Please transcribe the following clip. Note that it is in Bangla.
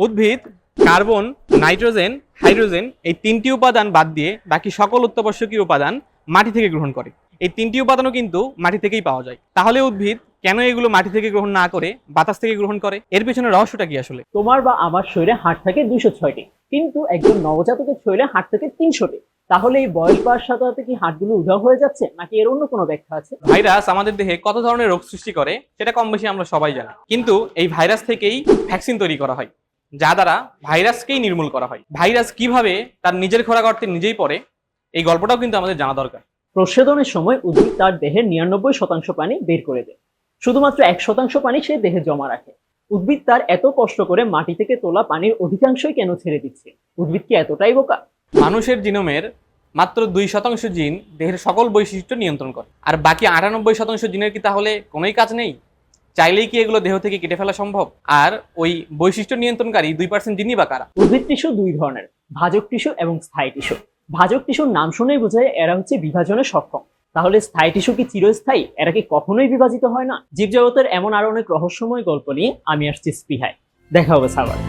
উদ্ভিদ কার্বন, নাইট্রোজেন, হাইড্রোজেন এই তিনটি উপাদান বাদ দিয়ে বাকি সকল অত্যাবশ্যকীয় উপাদান মাটি থেকে গ্রহণ করে। এই তিনটি উপাদানও কিন্তু মাটি থেকেই পাওয়া যায়। তাহলে উদ্ভিদ কেন এগুলো মাটি থেকে গ্রহণ না করে বাতাস থেকে গ্রহণ করে? এর পেছনে রহস্যটা কি আসলে? তোমার বা আমার শরীরে হাড় থাকে 206টি, কিন্তু একজন নবজাতকের শরীরে হাড় থাকে 300টি। তাহলে এই বয়স বাড়ার সাথে সাথে কি হাড়গুলো উধাও হয়ে যাচ্ছে, নাকি এর অন্য কোনো ব্যাখ্যা আছে? ভাইরাস আমাদের দেহে কত ধরনের রোগ সৃষ্টি করে সেটা কম বেশি আমরা সবাই জানি, কিন্তু এই ভাইরাস থেকেই ভ্যাকসিন তৈরি করা হয়, যা দ্বারা ভাইরাসকেই নির্মূল করা হয়। ভাইরাস কিভাবে তার নিজের খোরাক অর্থে নিজেই পড়ে, এই গল্পটাও কিন্তু আমাদের জানা দরকার। প্রচ্ছেদনের সময় উদ্ভিদ তার দেহের 99% পানি বের করে দেয়, শুধুমাত্র 1% পানি সে দেহে জমা রাখে। উদ্ভিদ তার এত কষ্ট করে মাটি থেকে তোলা পানির অধিকাংশই কেন ছেড়ে দিচ্ছে? উদ্ভিদ কি এতটাই বোকা? মানুষের জিনোমের মাত্র 2% জিন দেহের সকল বৈশিষ্ট্য নিয়ন্ত্রণ করে, আর বাকি 98% জিনের কি তাহলে কোনোই কাজ নেই? চাইলেই কি এগুলো দেহ থেকে কেটে ফেলা সম্ভব? আর ওই বৈশিষ্ট্য নিয়ন্ত্রণকারী 2% জিনই বা কারা? উদ্ভিদ টিস্যু দুই ধরনের, ভাজক টিস্যু এবং স্থায়ী টিস্যু। ভাজক টিস্যুর নাম শুনেই বোঝায় এরা হচ্ছে বিভাজনে সক্ষম। তাহলে স্থায়ী টিস্যু কি চিরস্থায়ী? এরা কি কখনোই বিভাজিত হয় না? জীবজগতের এমন আরো অনেক রহস্যময় গল্প নিয়ে আমি আসছি স্পৃহায়। দেখা হবে সাবার।